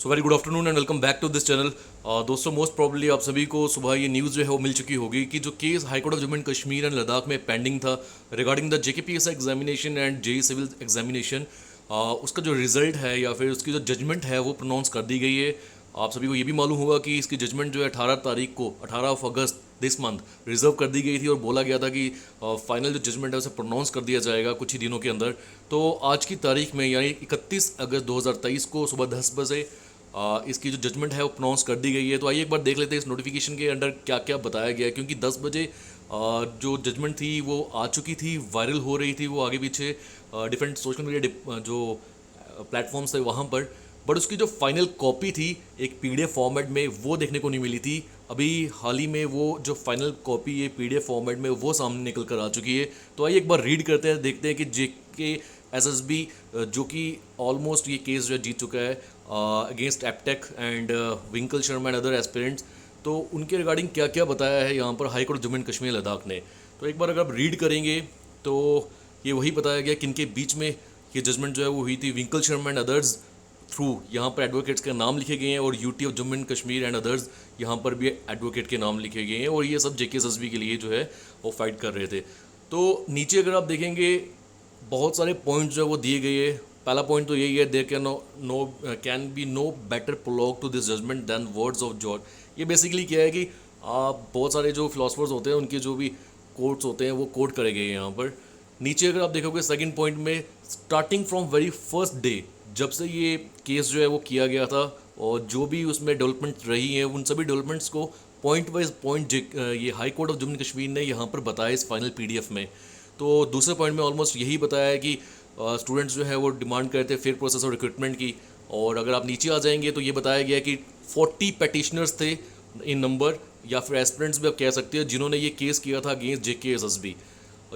So very good afternoon and welcome back to this channel. दोस्तों, most probably आप सभी को सुबह ये न्यूज़ जो है वो मिल चुकी होगी कि जो case high court of Jammu and Kashmir and Ladakh में पेंडिंग था regarding the JKPSC examination and JEE civil examination, उसका जो रिजल्ट है या फिर उसकी जो जजमेंट है वो प्रोनाउंस कर दी गई है। आप सभी को ये भी मालूम होगा कि इसकी जजमेंट जो है 18 तारीख को 18 अगस्त दिस मंथ रिजर्व कर दी गई थी और बोला गया था कि फाइनल जो जजमेंट है उसे प्रोनाउंस कर दिया जाएगा कुछ ही दिनों के अंदर। तो आज की तारीख में यानी 31 अगस्त 2023 को सुबह 10 बजे इसकी जो जजमेंट है वो प्रोनाउंस कर दी गई है। तो आइए एक बार देख लेते हैं इस नोटिफिकेशन के अंदर क्या क्या बताया गया है, क्योंकि 10 बजे जो जजमेंट थी वो आ चुकी थी, वायरल हो रही थी वो आगे पीछे डिफरेंट सोशल मीडिया जो प्लेटफॉर्म्स थे वहाँ पर, बट उसकी जो फाइनल कॉपी थी एक PDF फॉर्मेट में वो देखने को नहीं मिली थी। अभी हाल ही में वो जो फाइनल कॉपी ये PDF फॉर्मेट में वो सामने निकल कर आ चुकी है। तो आइए एक बार रीड करते हैं, देखते हैं कि JKSSB जो कि ऑलमोस्ट ये केस जो जीत चुका है against Aptech and Vinkal Sharma and other aspirants, तो उनके रिगार्डिंग क्या क्या बताया है यहाँ पर high court Jammu and Kashmir Ladakh ने। तो एक बार अगर आप रीड करेंगे तो ये वही बताया गया कि इनके बीच में ये जजमेंट जो है वो हुई थी विंकल शर्मा एंड अदर्स थ्रू। यहाँ पर एडवोकेट्स के नाम लिखे गए हैं और UT of Jammu and Kashmir and others यहाँ पर भी एडवोकेट के नाम लिखे गए हैं और ये सब JKSSB के लिए जो है वो फाइट कर रहे थे। तो नीचे अगर आप देखेंगे बहुत सारे पॉइंट जो है वो दिए गए हैं। पहला पॉइंट तो यही है, there can be no better prologue to this judgement than words of George. ये बेसिकली क्या है कि बहुत सारे जो फिलोसफर्स होते हैं उनके जो भी कोट्स होते हैं वो कोट करे गए हैं यहाँ पर। नीचे अगर आप देखोगे सेकंड पॉइंट में, starting from very first day जब से ये केस जो है वो किया गया था और जो भी उसमें डेवलपमेंट रही हैं उन सभी डेवलपमेंट्स को पॉइंट वाइज पॉइंट ये high court of Jammu and Kashmir ने यहाँ पर बताया इस फाइनल PDF में। तो दूसरे पॉइंट में ऑलमोस्ट यही बताया है कि स्टूडेंट्स जो है वो डिमांड करते हैं फेयर प्रोसेस और रिक्रूटमेंट की। और अगर आप नीचे आ जाएंगे तो ये बताया गया कि 40 पेटिशनर्स थे इन नंबर, या फिर एस्पिरेंट्स भी आप कह सकते हैं, जिन्होंने ये केस किया था अगेंस्ट JKSSB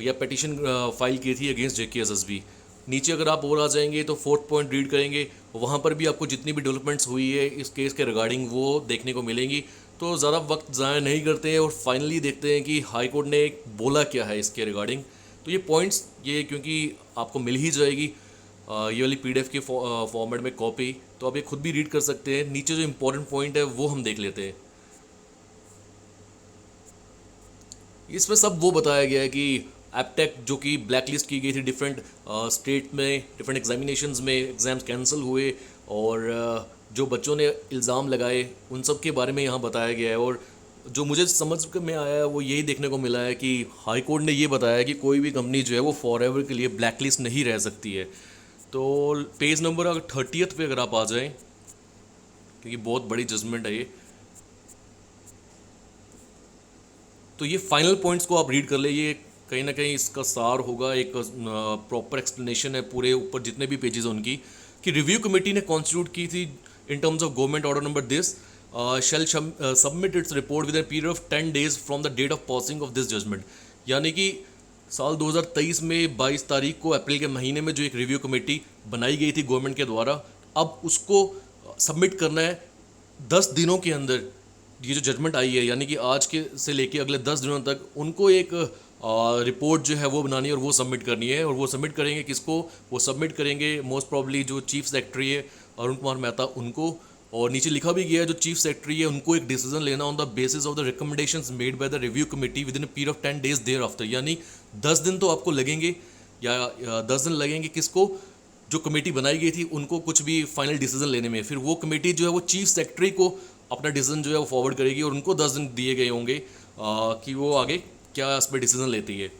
या पेटिशन फाइल की थी अगेंस्ट JKSSB। नीचे अगर आप और आ जाएंगे तो फोर्थ पॉइंट रीड करेंगे, वहाँ पर भी आपको जितनी भी डेवलपमेंट्स हुई है इस केस के रिगार्डिंग वो देखने को मिलेंगी। तो ज़्यादा वक्त ज़ाया नहीं करते हैं और फाइनली देखते हैं कि हाई कोर्ट ने बोला क्या है इसके रिगार्डिंग। तो ये पॉइंट्स ये क्योंकि आपको मिल ही जाएगी ये वाली PDF के फॉर्मेट में कॉपी, तो आप ये खुद भी रीड कर सकते हैं। नीचे जो इम्पोर्टेंट पॉइंट है वो हम देख लेते हैं। इसमें सब वो बताया गया है कि एपटेक जो कि ब्लैक लिस्ट की गई थी डिफरेंट स्टेट में, डिफरेंट एग्जामिनेशंस में एग्ज़ाम्स कैंसिल हुए और जो बच्चों ने इल्ज़ाम लगाए उन सब के बारे में यहाँ बताया गया है। और जो मुझे समझ में आया है वो यही देखने को मिला है कि हाई कोर्ट ने ये बताया कि कोई भी कंपनी जो है वो फॉरएवर के लिए ब्लैक लिस्ट नहीं रह सकती है। तो पेज नंबर अगर 30th पे अगर आप आ जाएं, क्योंकि बहुत बड़ी जजमेंट है ये, तो ये फाइनल पॉइंट्स को आप रीड कर ले, ये कहीं ना कहीं इसका सार होगा, एक प्रॉपर एक्सप्लेनेशन है पूरे ऊपर जितने भी पेजेस हैं उनकी, कि रिव्यू कमेटी ने कॉन्स्टिट्यूट की थी in terms of government order number this shall submit its report within a period of 10 days from the date of passing of this judgment। यानी कि साल 2023 में 22 तारीख को अप्रैल के महीने में जो एक रिव्यू कमेटी बनाई गई थी गवर्नमेंट के द्वारा, अब उसको सबमिट करना है 10 दिनों के अंदर। ये जो जजमेंट आई है यानी कि आज के से लेके अगले 10 दिनों तक उनको एक रिपोर्ट जो है वो बनानी है और वो सबमिट करनी है। और वो सबमिट करेंगे किसको? वो सबमिट करेंगे मोस्ट प्रॉब्ली जो चीफ सेक्रेटरी है अरुण कुमार मेहता उनको। और नीचे लिखा भी गया है जो चीफ सेक्रेटरी है उनको एक डिसीजन लेना on the basis of the recommendations made by the review committee within a period of 10 days thereafter. यानी 10 दिन तो आपको लगेंगे या 10 दिन लगेंगे किसको? जो कमेटी बनाई गई थी उनको कुछ भी फाइनल डिसीजन लेने में। फिर वो कमेटी जो है वो चीफ सेक्रेटरी को अपना डिसीजन जो है वो फॉरवर्ड करेगी और उनको 10 दिन दिए गए होंगे कि वो आगे क्या इस पर डिसीजन लेती है।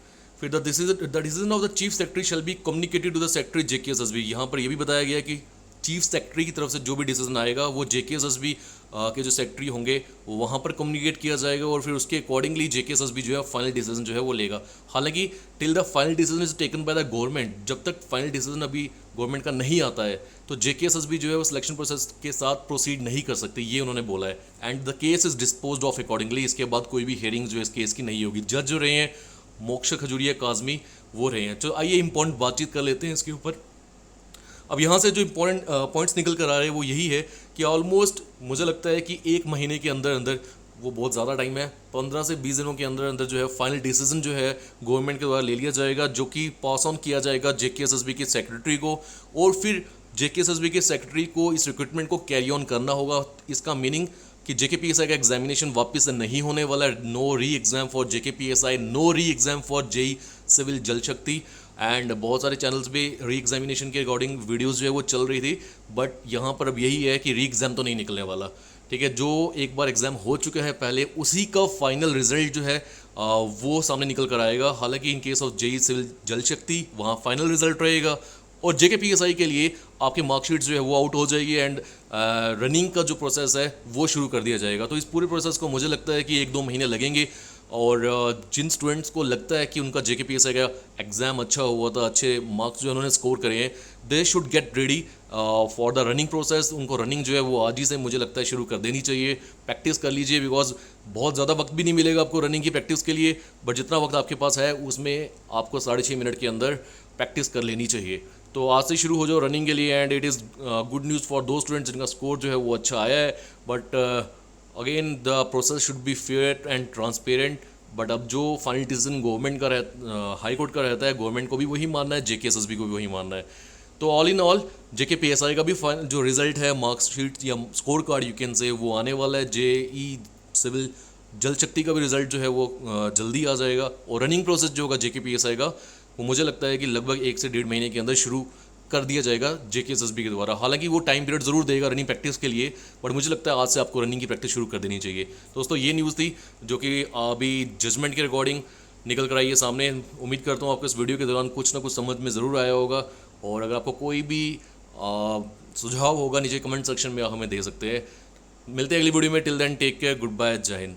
फिर the decision of the chief secretary shall be communicated to the secretary JKSSB। यहाँ पर यह भी बताया गया कि चीफ सेक्रेटरी की तरफ से जो भी डिसीजन आएगा वो JKSSB के जो सेक्रेटरी होंगे वहाँ पर कम्युनिकेट किया जाएगा और फिर उसके अकॉर्डिंगली JKSSB जो है फाइनल डिसीजन जो है वो लेगा। हालांकि till the final decision is taken by the government, जब तक फाइनल डिसीजन अभी गवर्नमेंट का नहीं आता है तो JKSSB जो है वो सिलेक्शन प्रोसेस के साथ प्रोसीड नहीं कर सकती, ये उन्होंने बोला है। And the case is disposed of accordingly. इसके बाद कोई भी हियरिंग जो है इस केस की नहीं होगी। जज जो रहे हैं मोक्ष खजूरिया काजमी वो रहे हैं। तो आइए इंपॉर्टेंट बातचीत कर लेते हैं इसके ऊपर। अब यहाँ से जो इम्पोर्टेंट पॉइंट्स निकल कर आ रहे हैं वो यही है कि ऑलमोस्ट मुझे लगता है कि 1 महीने के अंदर अंदर, वो बहुत ज़्यादा टाइम है, 15 से 20 दिनों के अंदर अंदर जो है फाइनल डिसीजन जो है गवर्नमेंट के द्वारा ले लिया जाएगा, जो कि पास ऑन किया जाएगा JKSSB के सेक्रेटरी को। और फिर जेकेएसएसबी के सेक्रेटरी को इस रिक्रूटमेंट को कैरी ऑन करना होगा। इसका मीनिंग कि जेकेपीएसआई का एग्जामिनेशन वापस से नहीं होने वाला है। No re exam for JKPSI, no re exam for JE civil Jal Shakti. And बहुत सारे चैनल्स भी री एग्जामिनेशन के अकॉर्डिंग वीडियोस जो है वो चल रही थी, बट यहाँ पर अब यही है कि री एग्ज़ाम तो नहीं निकलने वाला। ठीक है, जो एक बार एग्ज़ाम हो चुका है पहले, उसी का फाइनल रिजल्ट जो है वो सामने निकल कर आएगा। हालांकि in case of JE civil Jal Shakti वहाँ फाइनल रिजल्ट रहेगा, और जेकेपीएसआई के लिए आपके मार्कशीट जो है वो आउट हो जाएगी एंड रनिंग का जो प्रोसेस है वो शुरू कर दिया जाएगा। तो इस पूरे प्रोसेस को मुझे लगता है कि 1-2 महीने लगेंगे। और जिन स्टूडेंट्स को लगता है कि उनका जेकेपीएसआई का एग्ज़ाम अच्छा हुआ था, अच्छे मार्क्स जो उन्होंने स्कोर करे हैं, they should get ready for the running process. उनको रनिंग जो है वो आज ही से मुझे लगता है शुरू कर देनी चाहिए। प्रैक्टिस कर लीजिए, बिकॉज बहुत ज़्यादा वक्त भी नहीं मिलेगा आपको रनिंग की प्रैक्टिस के लिए, बट जितना वक्त आपके पास है उसमें आपको 6.5 मिनट के अंदर प्रैक्टिस कर लेनी चाहिए। तो आज से शुरू हो जाओ रनिंग के लिए। And it is good news for दो स्टूडेंट्स जिनका स्कोर जो है वो अच्छा आया है। But again the process should be fair and transparent. But अब जो फाइनल डिसीजन गवर्नमेंट का हाई कोर्ट का रहता है, गवर्नमेंट को भी वही मानना है, जेकेएसएसबी को भी वही मानना है। तो ऑल इन ऑल जेकेपीएसआई का भी फाइनल जो रिजल्ट है, मार्कशीट या score card you can say, वो आने वाला है। जेई सिविल जल शक्ति का भी रिजल्ट जो है वो जल्दी आ जाएगा। और रनिंग प्रोसेस जो होगा जेकेपीएसआई का, वो मुझे लगता है कि लगभग 1 से 1.5 महीने के अंदर शुरू कर दिया जाएगा जेकेएसएसबी के द्वारा। हालांकि वो टाइम पीरियड ज़रूर देगा रनिंग प्रैक्टिस के लिए, बट मुझे लगता है आज से आपको रनिंग की प्रैक्टिस शुरू कर देनी चाहिए। दोस्तों ये न्यूज़ थी जो कि अभी जजमेंट के रिकॉर्डिंग निकल कर आई है सामने। उम्मीद करता हूँ आपको इस वीडियो के दौरान कुछ ना कुछ समझ में ज़रूर आया होगा। और अगर आपको कोई भी सुझाव होगा नीचे कमेंट सेक्शन में आप हमें दे सकते हैं। मिलते हैं अगली वीडियो में। Till then take care, goodbye, Jai Hind.